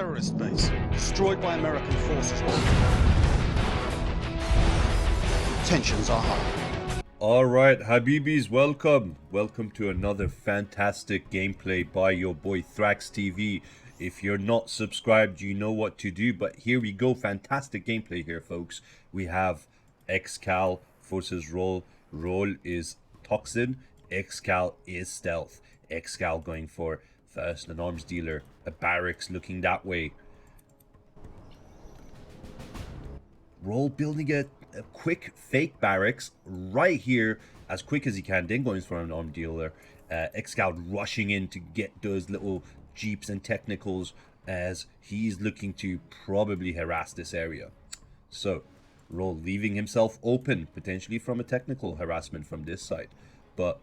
terrorist base, destroyed by American forces. Tensions are high. Alright, Habibis, welcome. Welcome to another fantastic gameplay by your boy ThraxTV. If you're not subscribed, you know what to do, but here we go. Fantastic gameplay here, folks. We have Excal versus Roll. Roll is Toxin, Excal is Stealth. Excal going for first an arms dealer, a barracks looking that way. Roll building a quick fake barracks right here as quick as he can, then going for an arm dealer. Excal rushing in to get those little jeeps and technicals as he's looking to probably harass this area. So Roll leaving himself open potentially from a technical harassment from this side. But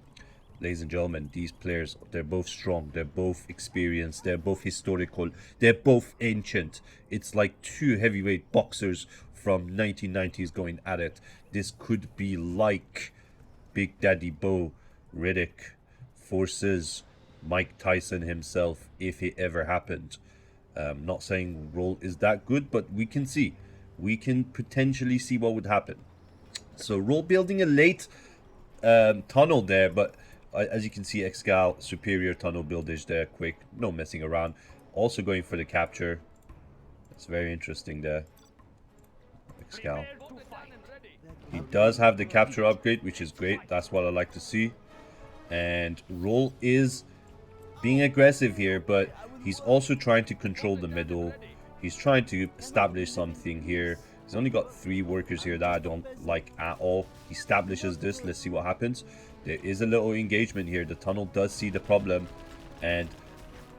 ladies and gentlemen, these players, they're both strong, they're both experienced, they're both historical, they're both ancient. It's like two heavyweight boxers from 1990s going at it. This could be like Big Daddy Bo Riddick versus Mike Tyson himself if it ever happened. Not saying Roll is that good, but we can see. We can potentially see what would happen. So Roll building a late tunnel there, but as you can see, Excal, superior tunnel buildage there, quick, no messing around. Also going for the capture. That's very interesting there. Excal. He does have the capture upgrade, which is great. That's what I like to see. And Roll is being aggressive here, but he's also trying to control the middle. He's trying to establish something here. He's only got 3 workers here that I don't like at all. He establishes this. Let's see what happens. There is a little engagement here. The tunnel does see the problem. And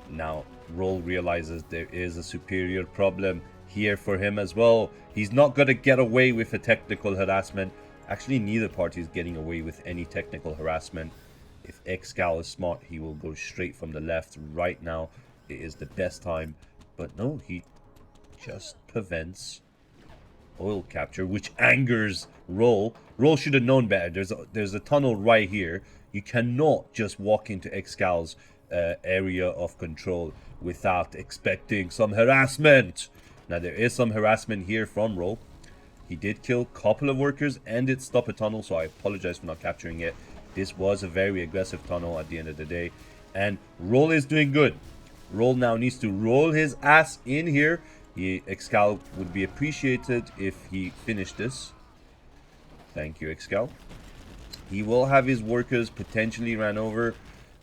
now Roll realizes there is a superior problem here for him as well. He's not going to get away with a technical harassment. Actually, neither party is getting away with any technical harassment. If Excal is smart, he will go straight from the left right now. It is the best time. But no, he just prevents oil capture, which angers Roll. Roll should have known better. There's a tunnel right here. You cannot just walk into Excal's area of control without expecting some harassment. Now there is some harassment here from Roll. He did kill a couple of workers and did stop a tunnel, so I apologize for not capturing it. This was a very aggressive tunnel at the end of the day, and Roll is doing good. Roll now needs to roll his ass in here. Excal would be appreciated if he finished this. Thank you, Excal. He will have his workers potentially ran over.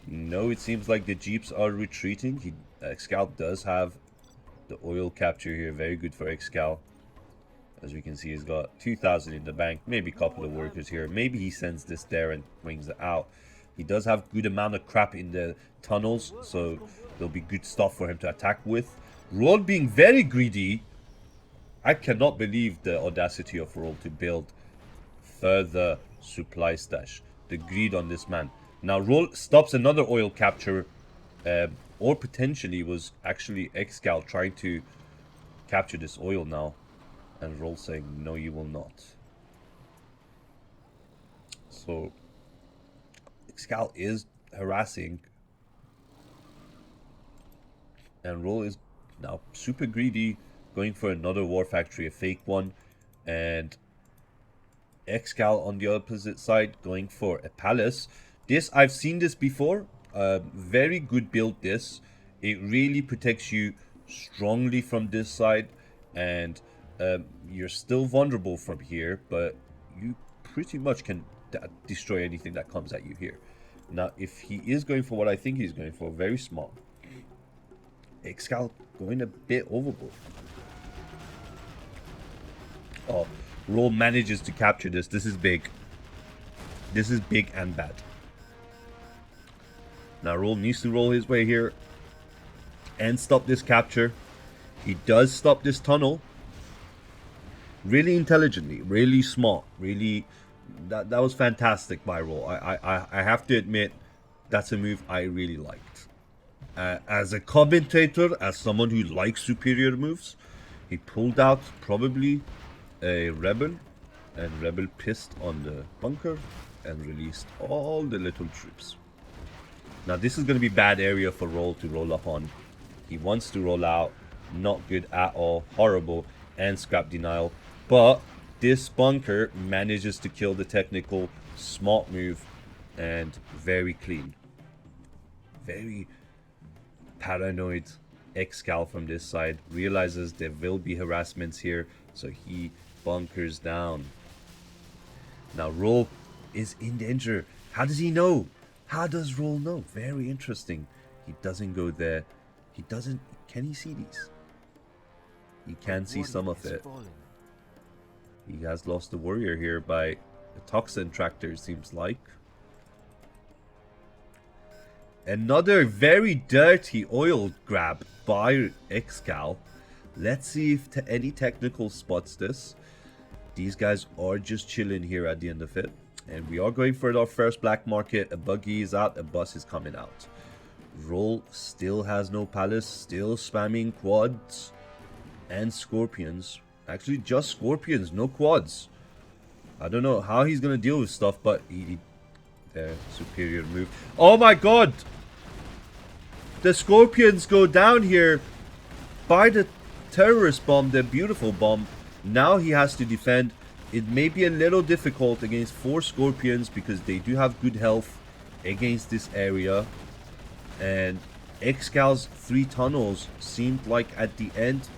No, it seems like the jeeps are retreating. Excal does have the oil capture here. Very good for Excal. As we can see, he's got 2,000 in the bank. Maybe a couple of workers here. Maybe he sends this there and brings it out. He does have good amount of crap in the tunnels, so there'll be good stuff for him to attack with. Roll being very greedy. I cannot believe the audacity of Roll to build further supply stash. The greed on this man. Now Roll stops another oil capture, or potentially was actually Excal trying to capture this oil now, and Roll saying no, you will not. So Excal is harassing, and Roll is now super greedy, going for another war factory, a fake one, and Excal on the opposite side going for a palace. This, I've seen this before. Very good build this. It really protects you strongly from this side, and you're still vulnerable from here, but you pretty much can destroy anything that comes at you here. Now, if he is going for what I think he's going for, very small. Excal going a bit overboard. Oh, Roll manages to capture this. This is big. This is big and bad. Now Roll needs to roll his way here and stop this capture. He does stop this tunnel. Really intelligently, really smart, really that was fantastic by Roll. I have to admit that's a move I really liked. As a commentator, as someone who likes superior moves, he pulled out probably a rebel, and rebel pissed on the bunker and released all the little troops. Now this is going to be bad area for Roll to roll up on. He wants to roll out. Not good at all. Horrible. And scrap denial. But this bunker manages to kill the technical. Smart move. And very clean. Very paranoid Excal from this side. Realizes there will be harassments here. So he bunkers down. Now Roll is in danger. How does he know? How does Roll know? Very interesting. He doesn't go there. He doesn't... Can he see these? He can see some of it. He has lost the warrior here by the Toxin tractor, seems like. Another very dirty oil grab by Excal. Let's see if any technical spots this. These guys are just chilling here at the end of it. And we are going for our first black market. A buggy is out, a bus is coming out. Roll still has no palace, still spamming quads and scorpions. Actually, just scorpions, no quads. I don't know how he's gonna deal with stuff, but he superior move. Oh my god! The scorpions go down here by the terrorist bomb, the beautiful bomb. Now he has to defend. It may be a little difficult against 4 scorpions because they do have good health against this area. And Excal's 3 tunnels seemed like at the end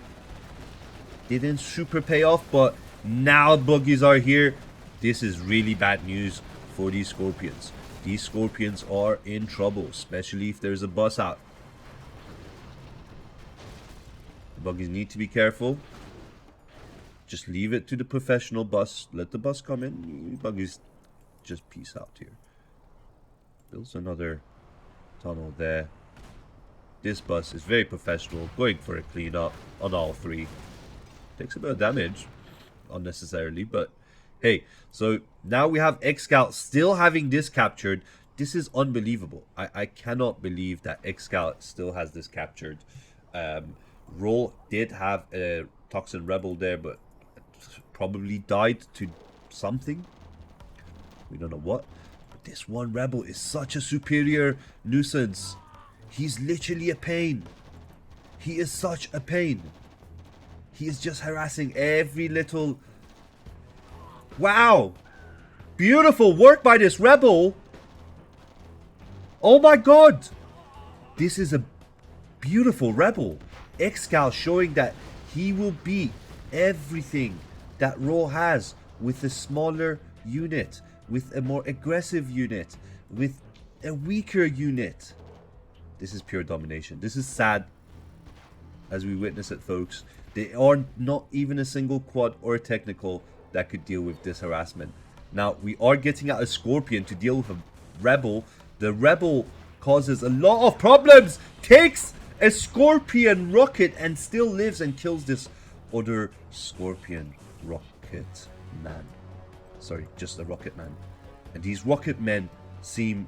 didn't super pay off, but now buggies are here. This is really bad news for these scorpions. These scorpions are in trouble, especially if there's a bus out. The buggies need to be careful. Just leave it to the professional bus. Let the bus come in. Buggies just peace out here. Builds another tunnel there. This bus is very professional, going for a cleanup on all 3. Takes a bit of damage unnecessarily, but hey, so now we have Excal still having this captured. This is unbelievable. I cannot believe that Excal still has this captured. Roll did have a Toxin Rebel there, but probably died to something. We don't know what. But this one Rebel is such a superior nuisance. He's literally a pain. He is such a pain. He is just harassing every little... Wow! Beautiful work by this Rebel. Oh my god! This is a beautiful Rebel. Excal showing that he will beat everything that Roll has with a smaller unit, with a more aggressive unit, with a weaker unit. This is pure domination. This is sad as we witness it, folks. There are not even a single quad or a technical that could deal with this harassment. Now, we are getting out a Scorpion to deal with a Rebel. The Rebel causes a lot of problems. Takes a Scorpion rocket and still lives and kills this other Scorpion rocket man. Sorry, just a rocket man. And these rocket men seem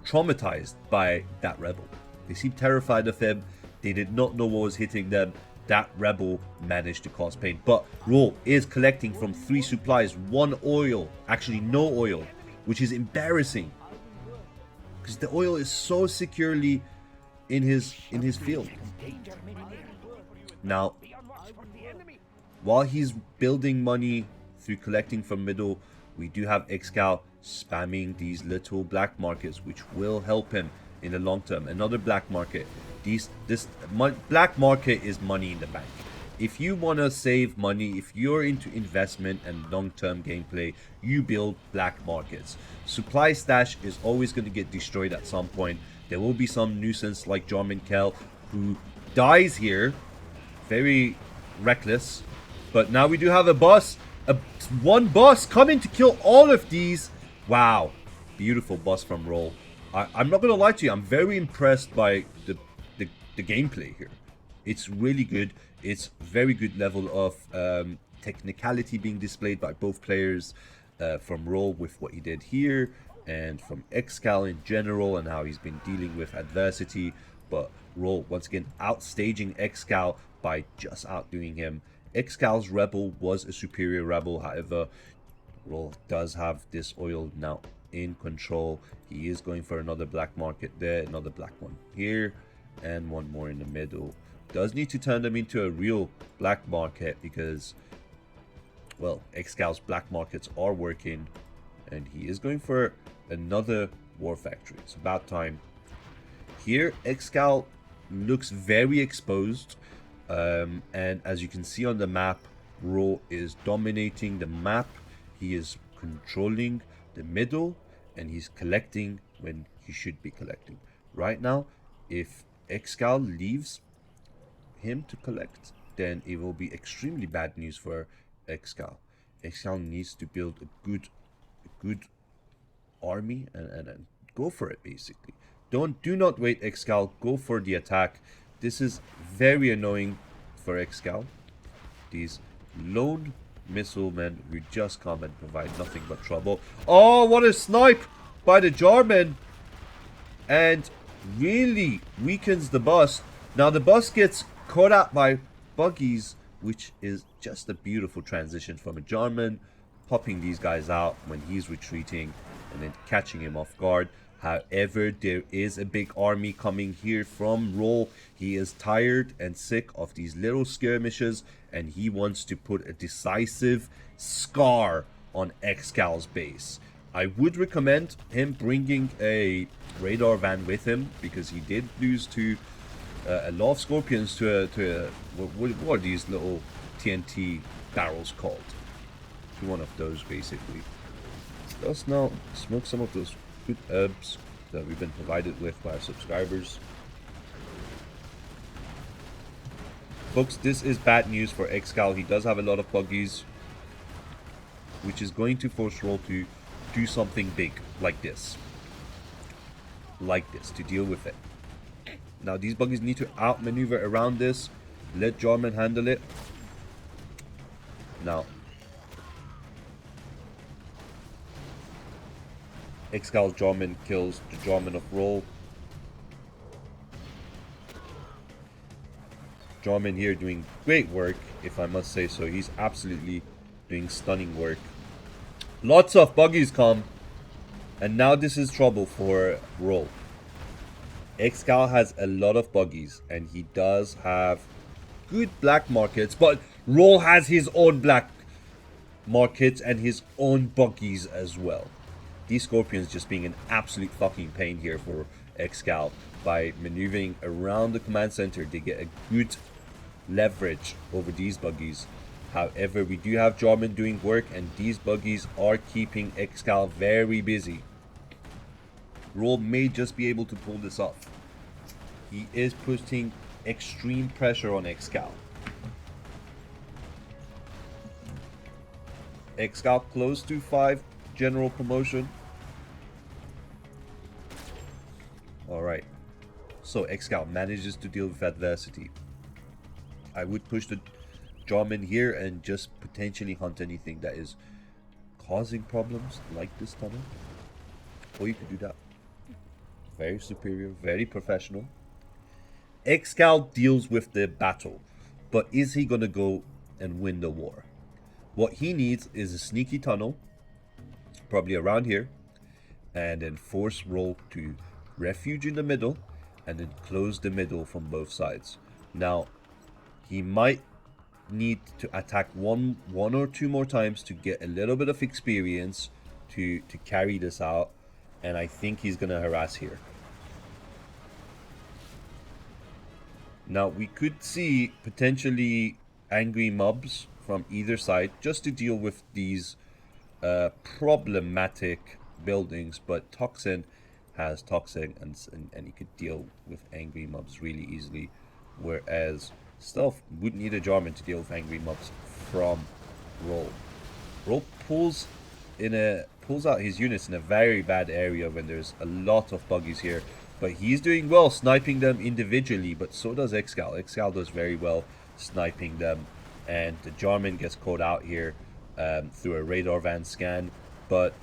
traumatized by that Rebel. They seem terrified of him. They did not know what was hitting them. That Rebel managed to cause pain. But Roll is collecting from 3 supplies, 1 oil. Actually, no oil, which is embarrassing. Because the oil is so securely in his field. Now, while he's building money through collecting from middle, we do have Excal spamming these little black markets, which will help him in the long term. Another black market. This black market is money in the bank. If you want to save money, if you're into investment and long-term gameplay, you build black markets. Supply stash is always going to get destroyed at some point. There will be some nuisance like Jarman Kell who dies here. Very reckless. But now we do have a bus. One bus coming to kill all of these. Wow. Beautiful bus from Roll. I'm not going to lie to you. I'm very impressed by the gameplay here. It's really good. It's very good level of technicality being displayed by both players, from Roll with what he did here, and from Excal in general and how he's been dealing with adversity. But Roll once again outstaging Excal by just outdoing him. Excal's Rebel was a superior Rebel, however, Roll does have this oil now in control. He is going for another black market there, another black one here, and one more in the middle. does need to turn them into a real black market because, well, Excal's black markets are working, and he is going for another war factory. It's about time. Here, Excal looks very exposed, and as you can see on the map, Roll is dominating the map. He is controlling the middle, and he's collecting when he should be collecting. Right now, if Excal leaves him to collect, then it will be extremely bad news for Excal. Excal needs to build a good army and go for it, basically. Do not wait, Excal. Go for the attack. This is very annoying for Excal. These lone missile men who just come and provide nothing but trouble. Oh, what a snipe by the Jarman! And really weakens the bus. Now the bus gets caught out by buggies, which is just a beautiful transition from a Jarman popping these guys out when he's retreating and then catching him off guard. However, there is a big army coming here from Roll. He is tired and sick of these little skirmishes, and he wants to put a decisive scar on Excal's base. I would recommend him bringing a radar van with him, because he did lose to a lot of Scorpions to what are these little TNT barrels called? To one of those, basically. Let's now smoke some of those good herbs that we've been provided with by our subscribers. Folks, this is bad news for Excal. He does have a lot of buggies, which is going to force Roll to do something big like this. To deal with it. Now these buggies need to outmaneuver around this. Let Jarman handle it. Now Excal's Jarman kills the Jarman of Roll. Jarman here doing great work, if I must say so. He's absolutely doing stunning work. Lots of buggies come, and now this is trouble for Roll. Excal has a lot of buggies, and he does have good black markets, but Roll has his own black markets and his own buggies as well. These Scorpions just being an absolute fucking pain here for Excal. By maneuvering around the command center, they get a good leverage over these buggies. However, we do have Jarman doing work, and these buggies are keeping Excal very busy. Roll may just be able to pull this off. He is putting extreme pressure on Excal. Excal close to 5 general promotion. Alright. So Excal manages to deal with adversity. I would push the Jarman here and just potentially hunt anything that is causing problems, like this tunnel. Or you could do that. Very superior, very professional. Excal deals with the battle, but is he gonna go and win the war? What he needs is a sneaky tunnel, probably around here, and then force Roll to refuge in the middle, and then close the middle from both sides. Now, he might need to attack one or two more times to get a little bit of experience to carry this out, and I think he's gonna harass here. Now we could see potentially angry mobs from either side just to deal with these problematic buildings, but Toxin has Toxin, and he could deal with angry mobs really easily, whereas Stealth would need a Jarman to deal with angry mobs from Roll. Roll pulls out his units in a very bad area when there's a lot of buggies here, but he's doing well sniping them individually, but so does Excal. Excal does very well sniping them, and the Jarman gets caught out here through a radar van scan, but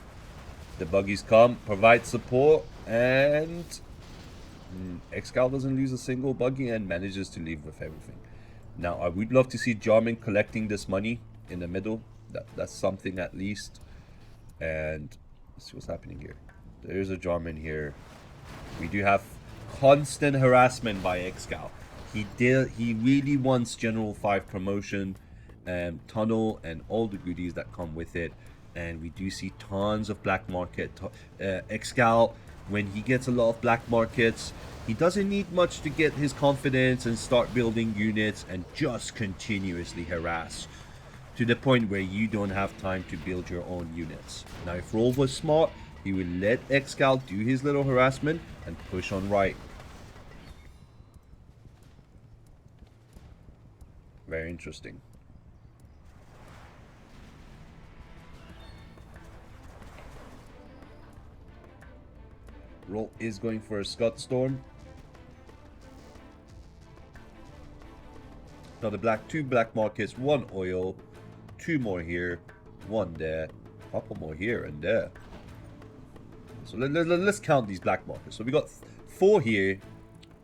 the buggies come, provide support, and Excal doesn't lose a single buggy and manages to leave with everything. Now I would love to see Jarman collecting this money in the middle. That's something at least. And let's see what's happening here. There's a Jarman here. We do have constant harassment by Excal. He really wants General 5 promotion, tunnel, and all the goodies that come with it. And we do see tons of black market. Excal, when he gets a lot of black markets, he doesn't need much to get his confidence and start building units and just continuously harass to the point where you don't have time to build your own units. Now, if Roll was smart, he would let Excal do his little harassment and push on right. Very interesting. Roll is going for a Scud Storm. Now the two black markets, one oil, two more here, one there, a couple more here and there. So let's count these black markets. So we got 4 here,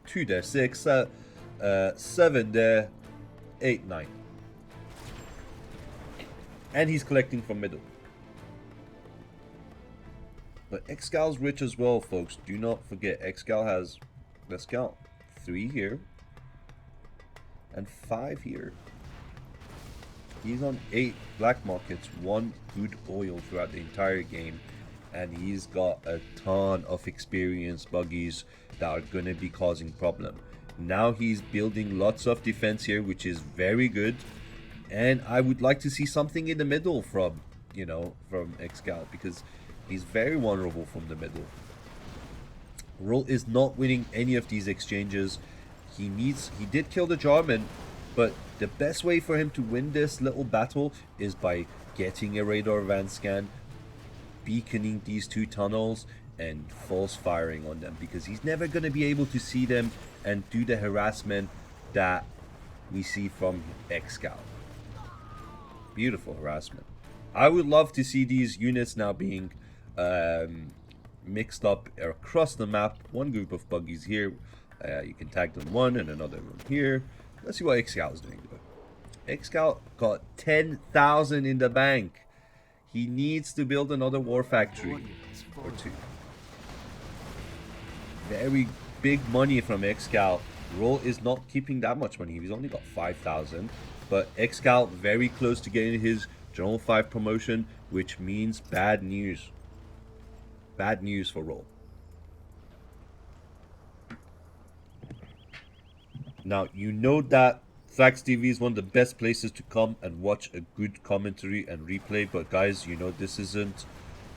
2 there, 6, 7 there, 8, 9. And he's collecting from middle. But Excal's rich as well, folks. Do not forget, Excal has, let's count, 3 here and 5 here. He's on 8 black markets, 1 good oil throughout the entire game, and he's got a ton of experienced buggies that are going to be causing problem. Now he's building lots of defense here, which is very good, and I would like to see something in the middle from, you know, from Excal, because he's very vulnerable from the middle. Roll is not winning any of these exchanges. He did kill the Jarman, but the best way for him to win this little battle is by getting a radar van scan, beaconing these 2 tunnels, and false firing on them, because he's never going to be able to see them and do the harassment that we see from Excal. Beautiful harassment. I would love to see these units now being mixed up across the map. One group of buggies here. You can tag them one and another one here. Let's see what Excal is doing though. Excal got 10,000 in the bank. He needs to build another war factory or 2. Very big money from Excal. Roll is not keeping that much money. He's only got 5,000. But Excal very close to getting his General 5 promotion, which means bad news. Bad news for Roll. Now, you know that ThraxTV is one of the best places to come and watch a good commentary and replay. But guys, you know this isn't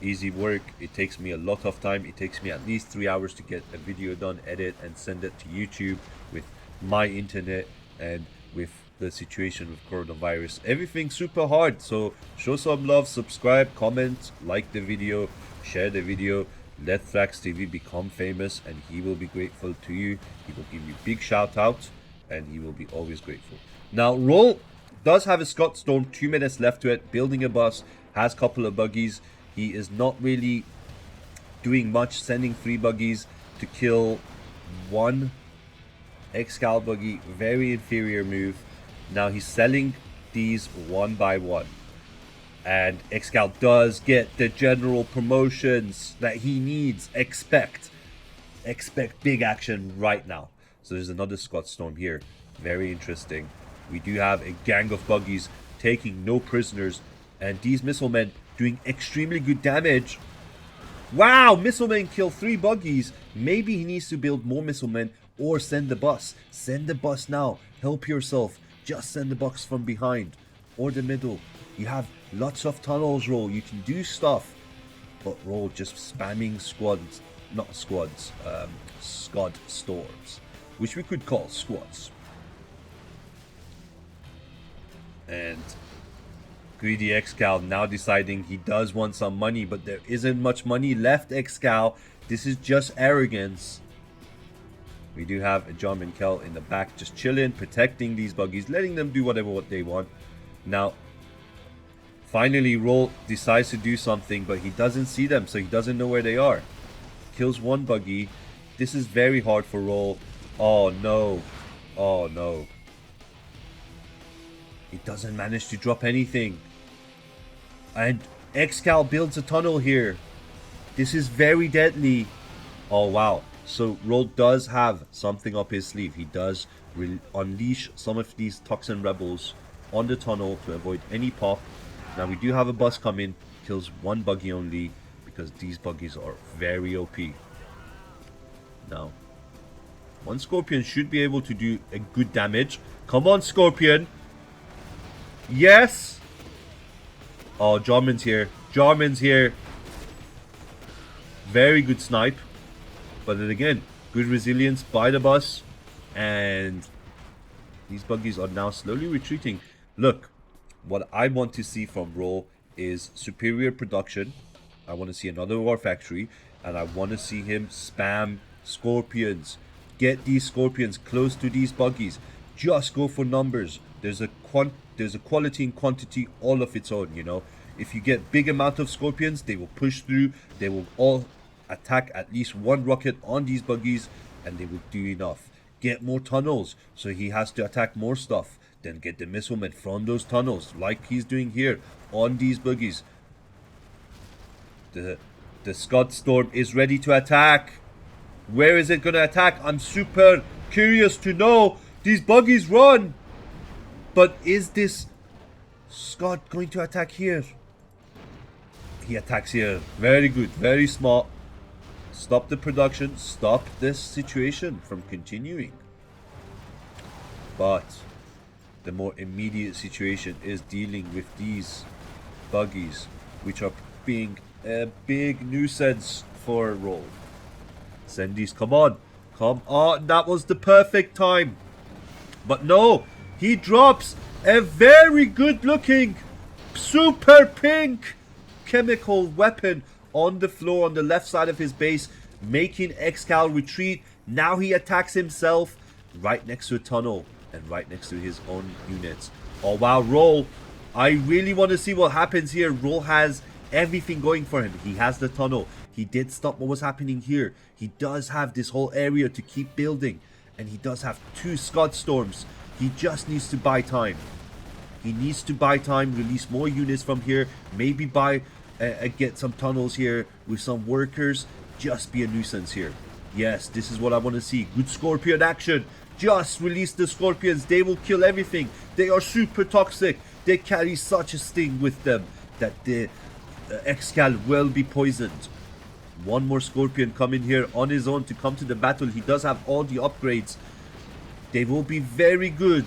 easy work. It takes me a lot of time. It takes me at least 3 hours to get a video done, edit, and send it to YouTube with my internet and with the situation with coronavirus. Everything's super hard. So show some love, subscribe, comment, like the video, share the video. Let ThraxTV become famous, and he will be grateful to you. He will give you big shout outs, and he will be always grateful. Now, Roll does have a Scud Storm, 2 minutes left to it, building a bus, has a couple of buggies. He is not really doing much, sending 3 buggies to kill 1 Excal buggy. Very inferior move. Now he's selling these one by one. And Excal does get the general promotions that he needs. Expect big action right now. So there's another Scud Storm here. Very interesting. We do have a gang of buggies taking no prisoners. And these missile men doing extremely good damage. Wow, missile men kill 3 buggies. Maybe he needs to build more missile men or send the bus. Send the bus now. Help yourself. Just send the bus from behind or the middle. You have lots of tunnels, Roll. You can do stuff. But Roll just spamming squads. Not squads. Scud Storms. Which we could call squads. And greedy Excal now deciding he does want some money, but there isn't much money left, Excal. This is just arrogance. We do have a John Minkel in the back just chilling, protecting these buggies, letting them do whatever they want. Now, finally, Roll decides to do something, but he doesn't see them, so he doesn't know where they are. Kills 1 buggy. This is very hard for Roll. Oh no. Oh no. He doesn't manage to drop anything. And Excal builds a tunnel here. This is very deadly. Oh wow. So Roll does have something up his sleeve. He does We'll unleash some of these Toxin rebels on the tunnel to avoid any pop. Now we do have a bus coming, kills one buggy only because these buggies are very OP. Now, one Scorpion should be able to do a good damage. Come on, Scorpion. Yes. Oh, Jarman's here. Jarman's here. Very good snipe. But then again, good resilience by the bus. And these buggies are now slowly retreating. Look, what I want to see from Roll is superior production. I want to see another war factory. And I want to see him spam Scorpions. Get these Scorpions close to these buggies. Just go for numbers. There's a quality and quantity all of its own, you know. If you get big amount of Scorpions, they will push through. They will all attack at least one rocket on these buggies, and they will do enough. Get more tunnels, so he has to attack more stuff. Then get the missilemen from those tunnels, like he's doing here on these buggies. The Scud Storm is ready to attack. Where is it going to attack? I'm super curious to know. These buggies run. But is this Scud going to attack here? He attacks here. Very good. Very smart. Stop the production. Stop this situation from continuing. But the more immediate situation is dealing with these buggies, which are being a big nuisance for Roll. Send these. Come on. Come on. That was the perfect time. But no. He drops a very good looking super pink chemical weapon on the floor on the left side of his base, making Excal retreat. Now he attacks himself right next to a tunnel and right next to his own units. Oh wow, Roll. I really want to see what happens here. Roll has everything going for him. He has the tunnel. He did stop what was happening here. He does have this whole area to keep building. And he does have 2 Scud Storms. He just needs to buy time. He needs to buy time, release more units from here. Maybe get some tunnels here with some workers. Just be a nuisance here. Yes, this is what I want to see. Good Scorpion action. Just release the Scorpions. They will kill everything. They are super toxic. They carry such a sting with them that the Excal will be poisoned. One more Scorpion coming here on his own to come to the battle. He does have all the upgrades. They will be very good.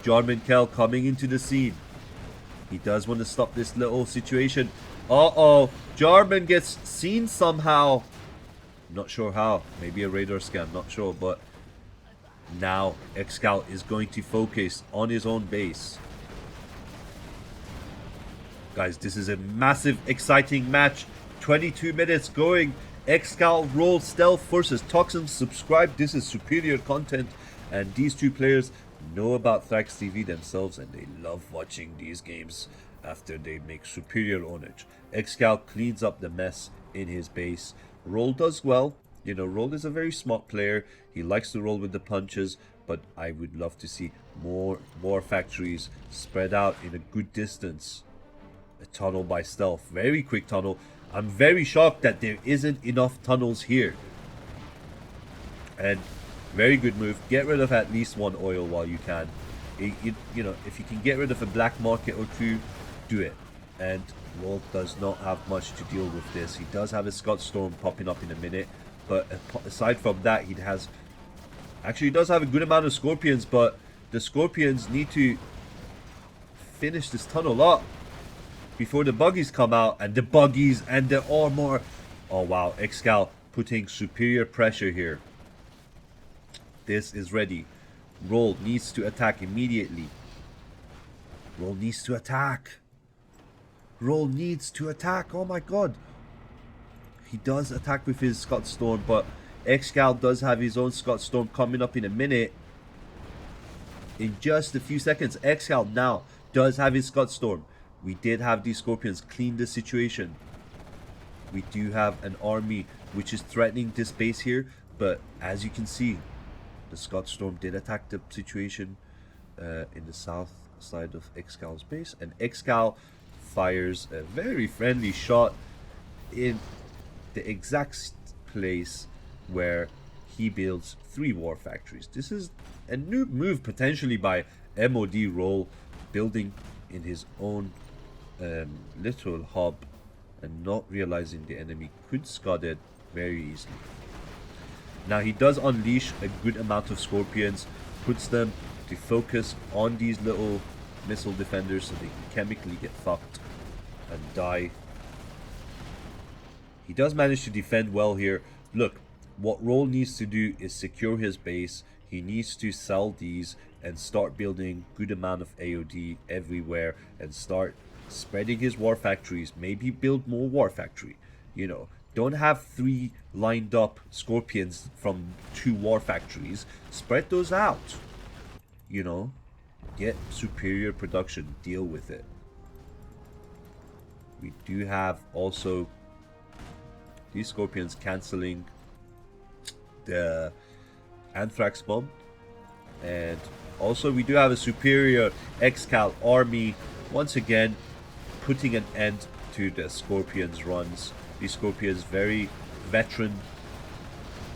Jarman Kell coming into the scene. He does want to stop this little situation. Uh-oh. Jarman gets seen somehow. Not sure how. Maybe a radar scan. Not sure. But now Excal is going to focus on his own base. Guys, this is a massive, exciting match. 22 minutes going. Excal Roll Stealth versus Toxin. Subscribe. This is superior content. And these two players know about ThraxTV themselves. And they love watching these games after they make superior ownage. Excal cleans up the mess in his base. Roll does well. You know, Roll is a very smart player. He likes to roll with the punches. But I would love to see more factories spread out in a good distance. A tunnel by stealth. Very quick tunnel. I'm very shocked that there isn't enough tunnels here. And very good move. Get rid of at least one oil while you can. You know, if you can get rid of a black market or two, do it. And Roll does not have much to deal with this. He does have a Scud Storm popping up in a minute. But aside from that, he has... Actually, he does have a good amount of Scorpions, but the Scorpions need to finish this tunnel up before the buggies come out, and the buggies and the armor. Oh wow, Excal putting superior pressure here. This is ready. Roll needs to attack immediately. Roll needs to attack. Roll needs to attack. Oh my god. He does attack with his Scud Storm, but Excal does have his own Scud Storm coming up in a minute. In just a few seconds, Excal now does have his Scud Storm. We did have these Scorpions clean the situation. We do have an army which is threatening this base here. But as you can see, the Scud Storm did attack the situation in the south side of Excal's base. And Excal fires a very friendly shot in the exact place where he builds 3 war factories. This is a new move potentially by MOD Roll, building in his own little hub and not realizing the enemy could scud it very easily. Now he does unleash a good amount of Scorpions, puts them to focus on these little missile defenders so they can chemically get fucked and die. He does manage to defend well here. Look, what Roll needs to do is secure his base. He needs to sell these and start building good amount of AOD everywhere and start spreading his war factories. Maybe build more war factory. You know, don't have 3 lined up Scorpions from 2 war factories. Spread those out. You know, get superior production. Deal with it. We do have also these Scorpions cancelling the Anthrax bomb, and also we do have a superior Excal army once again putting an end to the Scorpions runs. These Scorpions very veteran,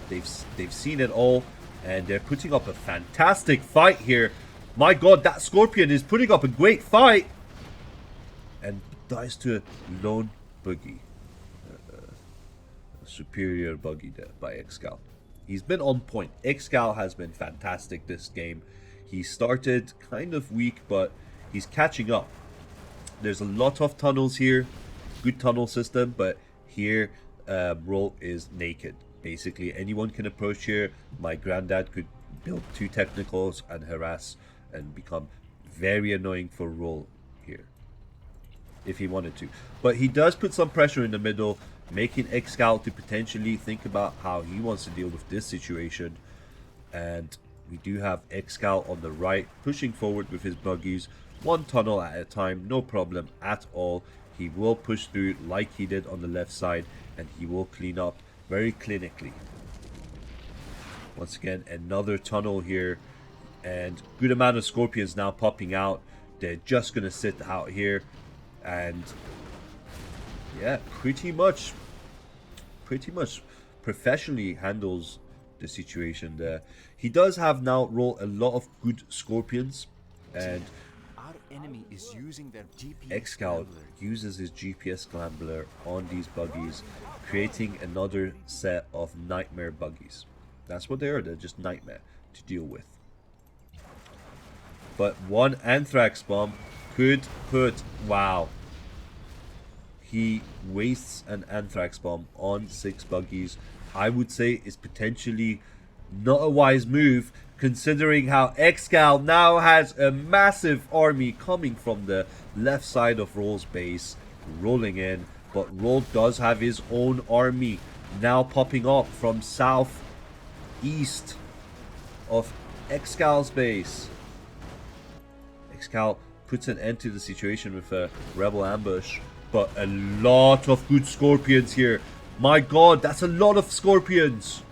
they've seen it all, and they're putting up a fantastic fight here. My god, that Scorpion is putting up a great fight and dies to a lone buggy. Superior buggy there by Excal. He's been on point. Excal has been fantastic this game. He started kind of weak, but he's catching up. There's a lot of tunnels here. Good tunnel system, but here Roll is naked. Basically, anyone can approach here. My granddad could build 2 technicals and harass and become very annoying for Roll here if he wanted to. But he does put some pressure in the middle, making Excal to potentially think about how he wants to deal with this situation. And we do have Excal on the right, pushing forward with his buggies, 1 tunnel at a time, no problem at all. He will push through like he did on the left side, and he will clean up very clinically. Once again, another tunnel here, and good amount of Scorpions now popping out. They're just gonna sit out here, and yeah, pretty much professionally handles the situation there. He does have now Roll a lot of good Scorpions, and our enemy is using their GPS Excal uses his GPS scrambler on these buggies, creating another set of nightmare buggies. That's what they are. They're just nightmare to deal with. But 1 Anthrax bomb could put, wow. He wastes an Anthrax bomb on 6 buggies. I would say is potentially not a wise move, considering how Excal now has a massive army coming from the left side of Roll's base, rolling in. But Roll does have his own army now popping up from south east of Excal's base. Excal puts an end to the situation with a rebel ambush. But a lot of good Scorpions here. My god, that's a lot of Scorpions.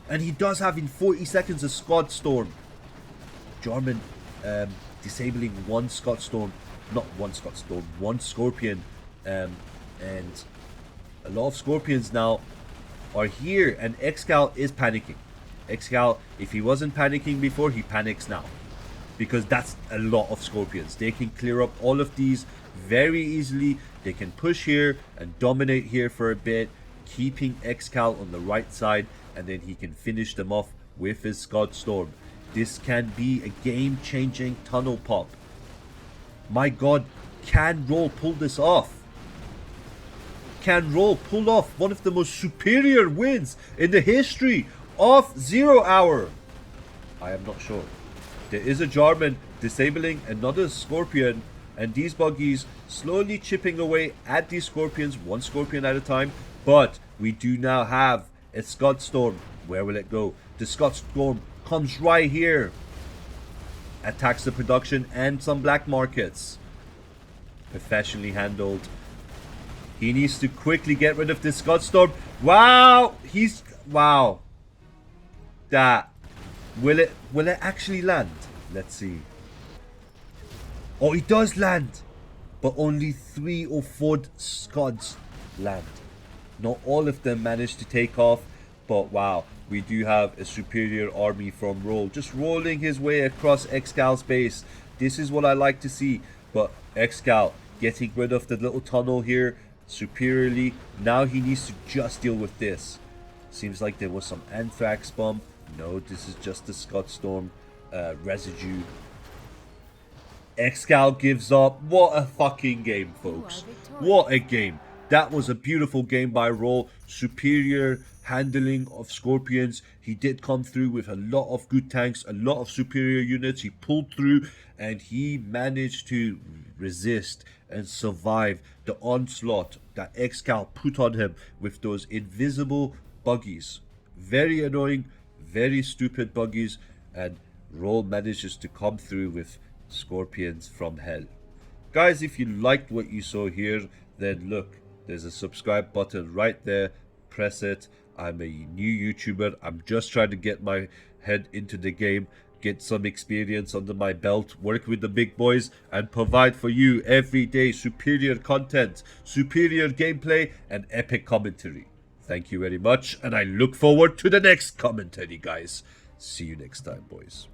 And he does have in 40 seconds a Scud Storm. Jarman disabling 1 Scud Storm. Not 1 Scud Storm, 1 Scorpion. And a lot of Scorpions now are here. And Excal is panicking. Excal, if he wasn't panicking before, he panics now. Because that's a lot of Scorpions. They can clear up all of these very easily. They can push here and dominate here for a bit, keeping Excal on the right side, and then he can finish them off with his Scud Storm. This can be a game-changing tunnel pop. My god, can Roll pull this off? Can Roll pull off one of the most superior wins in the history of 0 Hour? I am not sure. There is a Jarman disabling another Scorpion, and these buggies slowly chipping away at these Scorpions, 1 Scorpion at a time. But we do now have a Scud Storm. Where will it go? The Scud Storm comes right here. Attacks the production and some black markets. Professionally handled. He needs to quickly get rid of this Scud Storm. Wow! Wow. That. Will it actually land? Let's see. Oh, it does land. But only 3 or 4 Scuds land. Not all of them managed to take off. But wow, we do have a superior army from Roll, just rolling his way across Excal's base. This is what I like to see. But Excal getting rid of the little tunnel here superiorly. Now he needs to just deal with this. Seems like there was some anthrax bomb. No, this is just the Scott Storm residue. Excal gives up. What a fucking game, folks. What a game. That was a beautiful game by Roll. Superior handling of Scorpions. He did come through with a lot of good tanks, a lot of superior units. He pulled through and he managed to resist and survive the onslaught that Excal put on him with those invisible buggies. Very annoying, very stupid buggies, and Roll manages to come through with Scorpions from hell. Guys, if you liked what you saw here, then look, there's a subscribe button right there. Press it. I'm a new YouTuber. I'm just trying to get my head into the game, get some experience under my belt, work with the big boys, and provide for you every day superior content, superior gameplay, and epic commentary. Thank you very much, and I look forward to the next commentary, guys. See you next time, boys.